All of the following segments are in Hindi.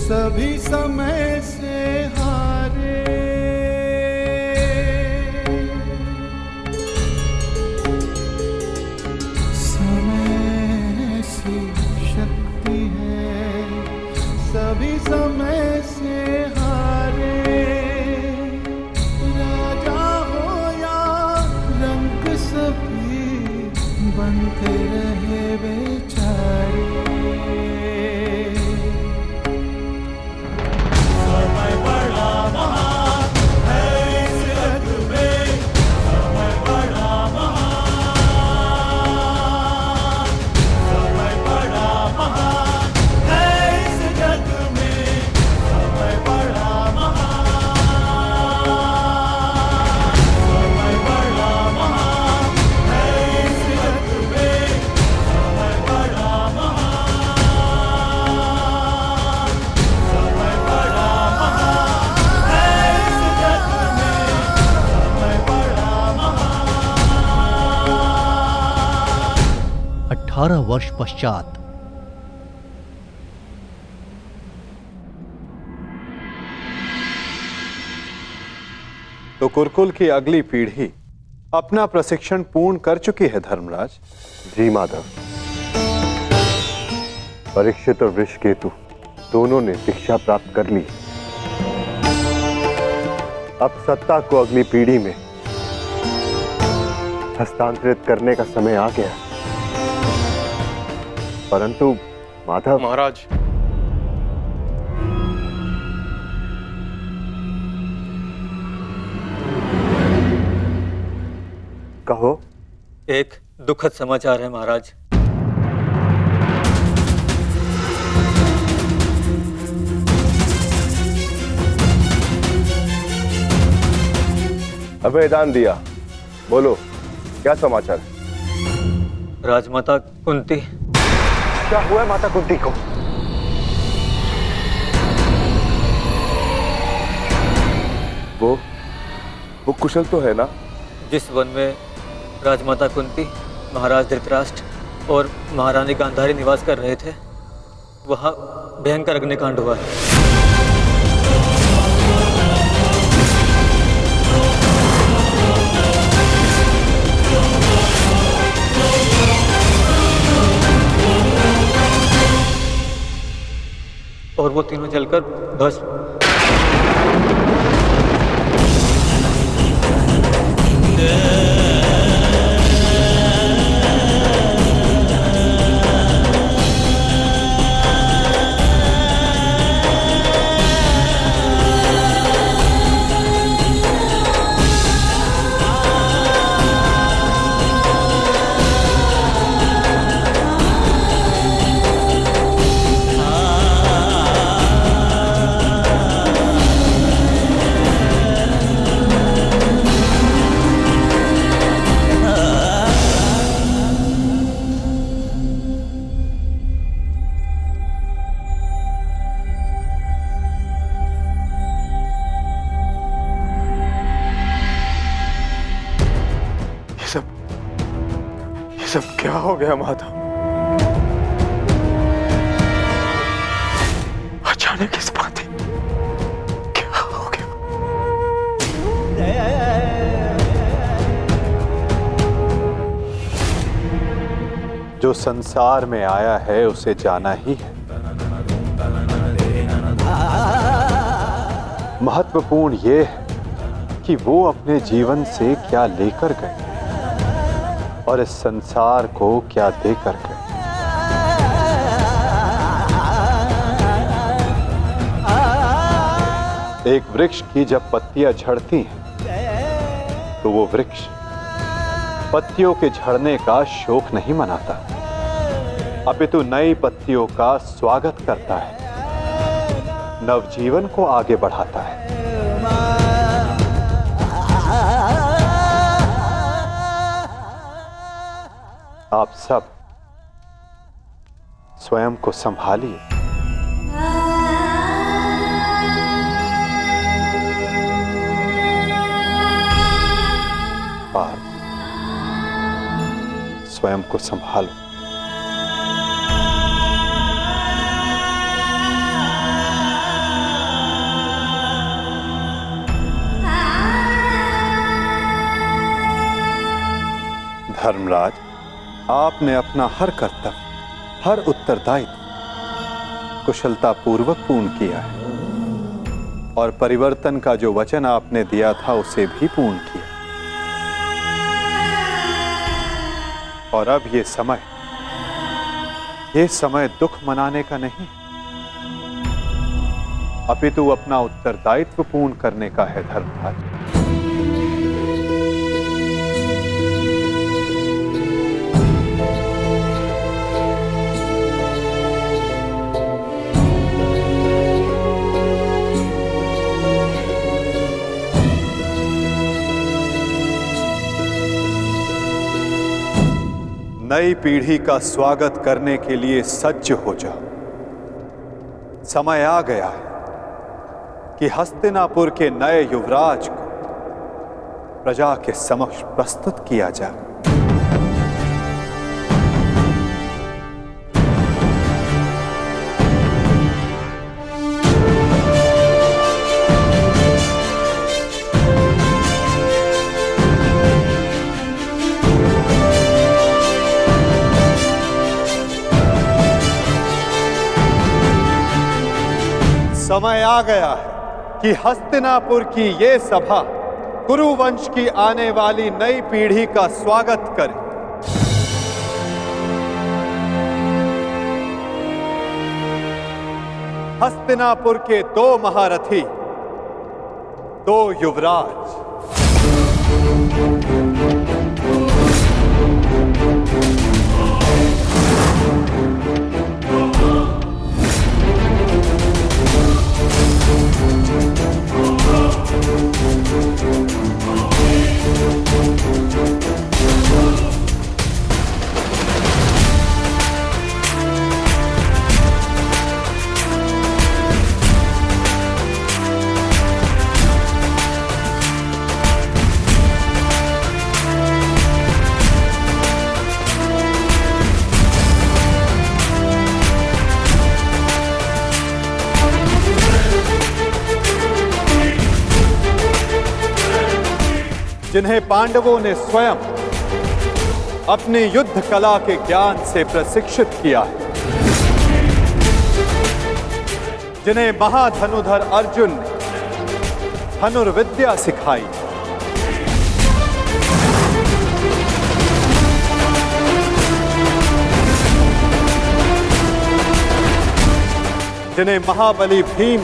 सभी समय से हारे। समय सी शक्ति है, सभी समय से हारे। राजा हो या रंक सभी बनते रहे बेचारे। वर्ष पश्चात तो कुरुकुल की अगली पीढ़ी अपना प्रशिक्षण पूर्ण कर चुकी है धर्मराज। जी माधव, परीक्षित और वृषकेतु दोनों ने दीक्षा प्राप्त कर ली। अब सत्ता को अगली पीढ़ी में हस्तांतरित करने का समय आ गया। परंतु माधव महाराज, कहो। एक दुखद समाचार है महाराज। अभयदान दिया, बोलो क्या समाचार है? राजमाता कुंती। क्या हुआ है माता कुंती को? वो कुशल तो है ना? जिस वन में राजमाता कुंती, महाराज धृतराष्ट्र और महारानी गांधारी निवास कर रहे थे, वहां भयंकर अग्निकांड हुआ है। और वो तीनों जलकर भस्म। ये सब क्या हो गया माधव? अचानक इस बात क्या हो गया? जो संसार में आया है उसे जाना ही है। महत्वपूर्ण ये है कि वो अपने जीवन से क्या लेकर गए और इस संसार को क्या देकर गए। एक वृक्ष की जब पत्तियां झड़ती हैं तो वो वृक्ष पत्तियों के झड़ने का शोक नहीं मनाता, अपितु नई पत्तियों का स्वागत करता है, नवजीवन को आगे बढ़ाता है। आप सब स्वयं को संभालिए। आप स्वयं को संभालो। धर्मराज, आपने अपना हर कर्तव्य, हर उत्तरदायित्व कुशलतापूर्वक पूर्ण किया है और परिवर्तन का जो वचन आपने दिया था उसे भी पूर्ण किया। और अब ये समय दुख मनाने का नहीं, अपितु अपना उत्तरदायित्व पूर्ण करने का है धर्मराज। नई पीढ़ी का स्वागत करने के लिए सज्ज हो जाओ। समय आ गया है कि हस्तिनापुर के नए युवराज को प्रजा के समक्ष प्रस्तुत किया जाए। समय आ गया है कि हस्तिनापुर की ये सभा कुरु वंश की आने वाली नई पीढ़ी का स्वागत करे। हस्तिनापुर के 2 महारथी, 2 युवराज, जिन्हें पांडवों ने स्वयं अपनी युद्ध कला के ज्ञान से प्रशिक्षित किया है, जिन्हें महाधनुधर अर्जुन ने धनुर्विद्या सिखाई, जिन्हें महाबली भीम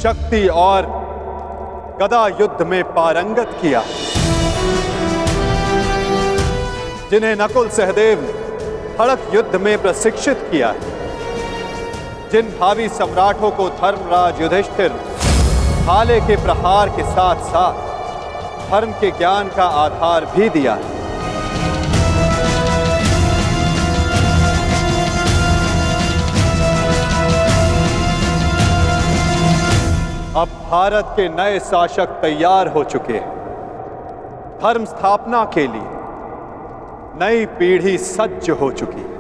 शक्ति और गदा युद्ध में पारंगत किया, जिन्हें नकुल सहदेव ने खड़ग युद्ध में प्रशिक्षित किया, जिन भावी सम्राटों को धर्मराज युधिष्ठिर भाले के प्रहार के साथ साथ धर्म के ज्ञान का आधार भी दिया है। अब भारत के नए शासक तैयार हो चुके हैं। धर्म स्थापना के लिए नई पीढ़ी सज्ज हो चुकी है।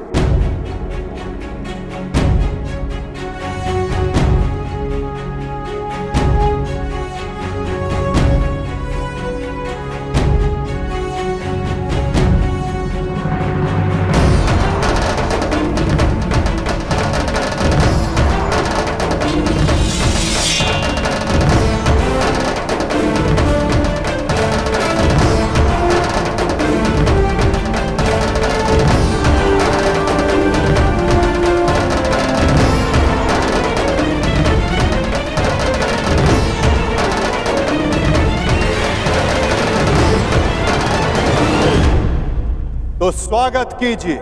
तो स्वागत कीजिए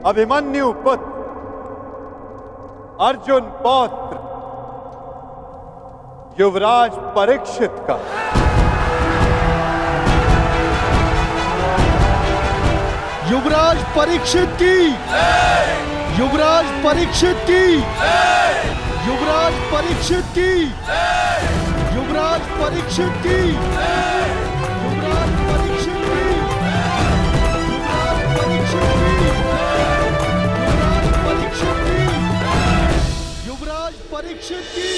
अभिमन्यु पुत्र अर्जुन पौत्र युवराज परीक्षित का। युवराज परीक्षित की, युवराज परीक्षित की, युवराज परीक्षित की, युवराज परीक्षित की, युवराज परीक्षित की, युवराज परीक्षित की।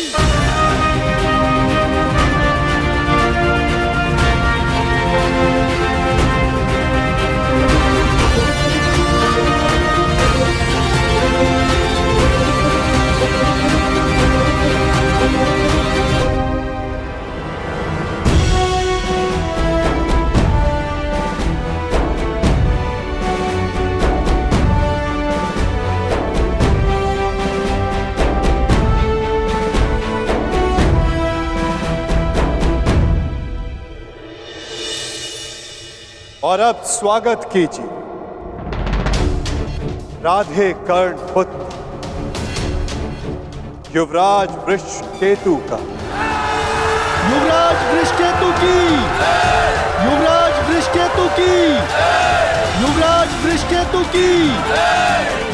और अब स्वागत कीजिए राधे कर्ण पुत्र युवराज वृषकेतु का। युवराज वृषकेतु की, युवराज वृषकेतु की, युवराज वृषकेतु की,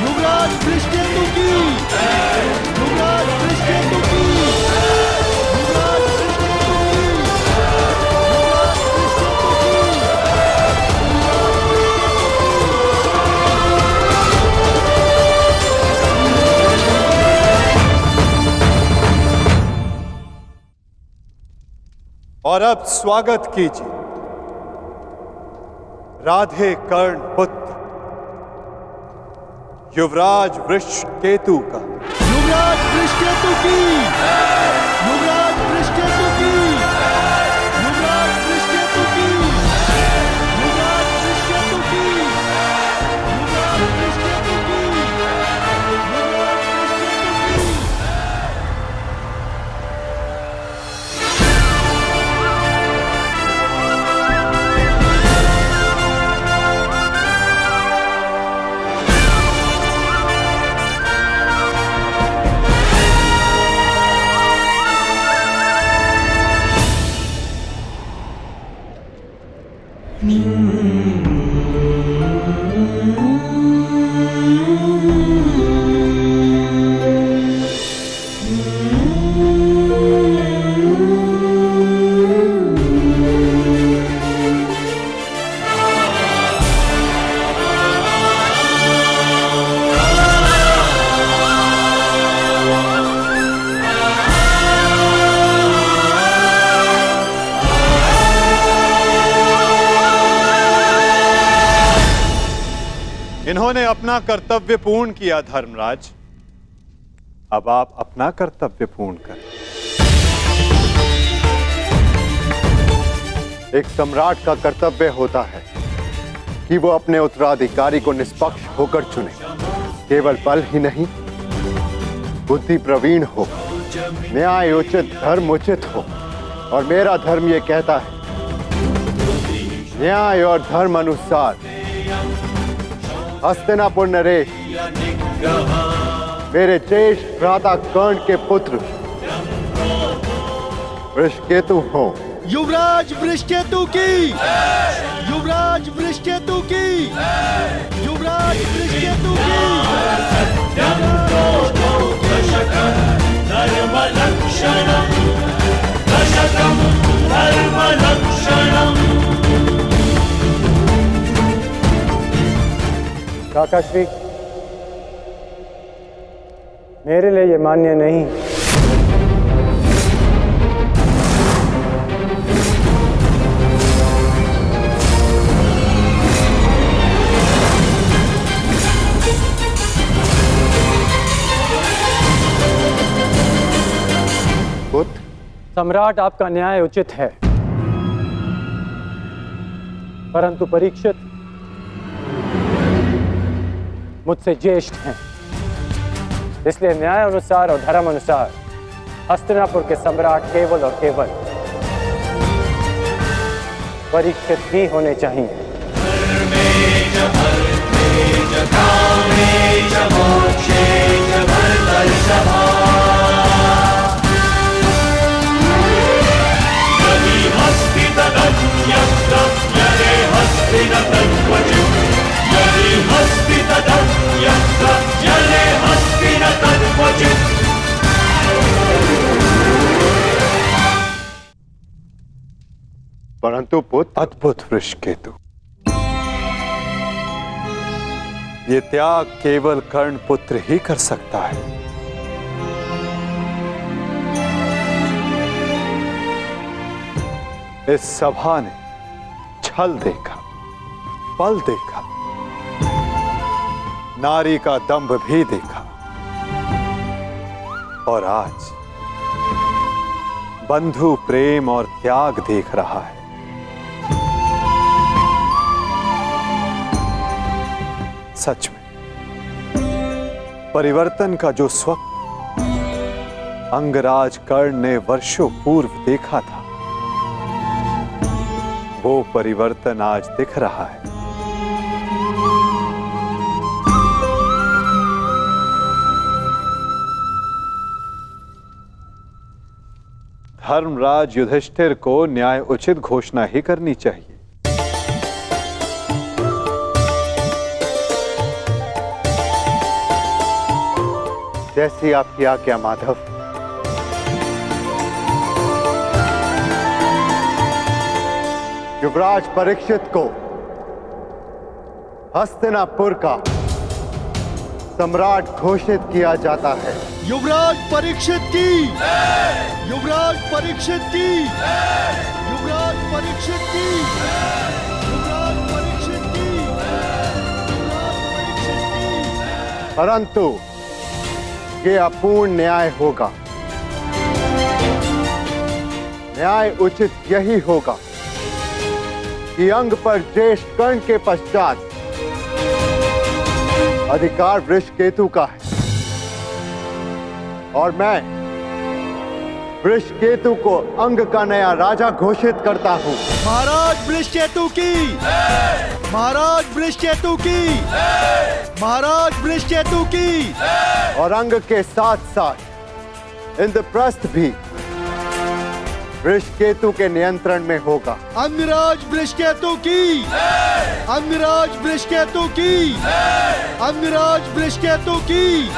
युवराज वृषकेतु की, युवराज वृषकेतु की, युवराज वृषकेतु की, और अब स्वागत कीजिए राधे कर्ण पुत्र युवराज वृषकेतु का। युवराज वृषकेतु की, युवराज वृषकेतु की, युवराज वृषकेतु की, युवराज वृषकेतु की, युवराज वृषकेतु की, युवराज वृषकेतु की। इन्होंने अपना कर्तव्य पूर्ण किया धर्मराज, अब आप अपना कर्तव्य पूर्ण करें। एक सम्राट का कर्तव्य होता है कि वो अपने उत्तराधिकारी को निष्पक्ष होकर चुने, केवल बल ही नहीं, बुद्धि प्रवीण हो, न्याय उचित, धर्म उचित हो। और मेरा धर्म ये कहता है न्याय और धर्म अनुसार हस्तिनापुर नरेश मेरे ज्येष्ठ भ्राता कर्ण के पुत्र वृषकेतु हो। युवराज वृषकेतु की, युवराज वृषकेतु की, युवराज वृषकेतु की, काकाश्री, मेरे लिए ये मान्य नहीं। पुत्र, सम्राट आपका न्याय उचित है, परंतु परीक्षित मुझसे ज्येष्ठ हैं, इसलिए न्याय अनुसार और धर्म अनुसार हस्तिनापुर के सम्राट केवल और केवल परीक्षित ही होने चाहिए। परंतु पुत्र, अद्भुत वृषकेतु, ये त्याग केवल कर्ण पुत्र ही कर सकता है। इस सभा ने छल देखा, बल देखा, नारी का दंभ भी देखा, और आज बंधु प्रेम और त्याग देख रहा है। सच में परिवर्तन का जो स्वप्न अंगराज कर्ण ने वर्षों पूर्व देखा था, वो परिवर्तन आज दिख रहा है। धर्मराज युधिष्ठिर को न्याय उचित घोषणा ही करनी चाहिए। जैसी आपकी आज्ञा माधव। युवराज परीक्षित को हस्तिनापुर का सम्राट घोषित किया जाता है। युवराज परीक्षित की, युवराज परीक्षित की, युवराज परीक्षित की, युवराज परीक्षित की, युवराज परीक्षित की। परंतु ये अपूर्ण न्याय होगा। न्याय उचित यही होगा कि अंग पर ज्येष्ठ कर्ण के पश्चात अधिकार वृषकेतु का है और मैं वृषकेतु को अंग का नया राजा घोषित करता हूं। महाराज वृषकेतु की, महाराज वृषकेतु की, महाराज वृषकेतु की। और अंग के साथ साथ इंद्रप्रस्थ भी वृषकेतु के नियंत्रण में होगा। अंगराज वृषकेतु की, अंगराज वृषकेतु की, अंगराज वृषकेतु की।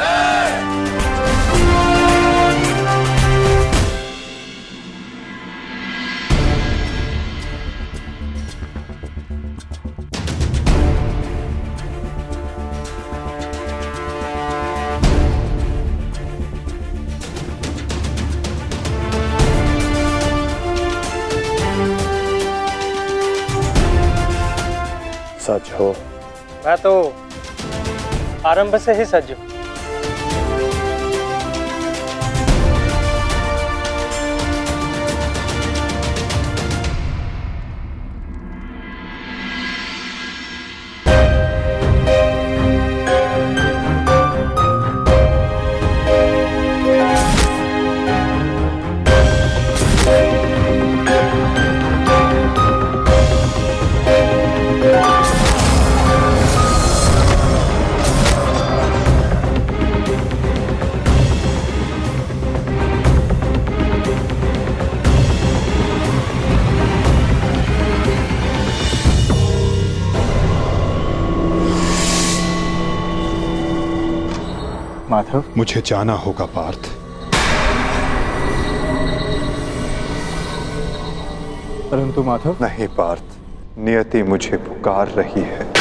सच हो। मैं तो आरंभ से ही सज हूं। माधव, मुझे जाना होगा पार्थ। परंतु माधव। नहीं पार्थ, नियति मुझे पुकार रही है।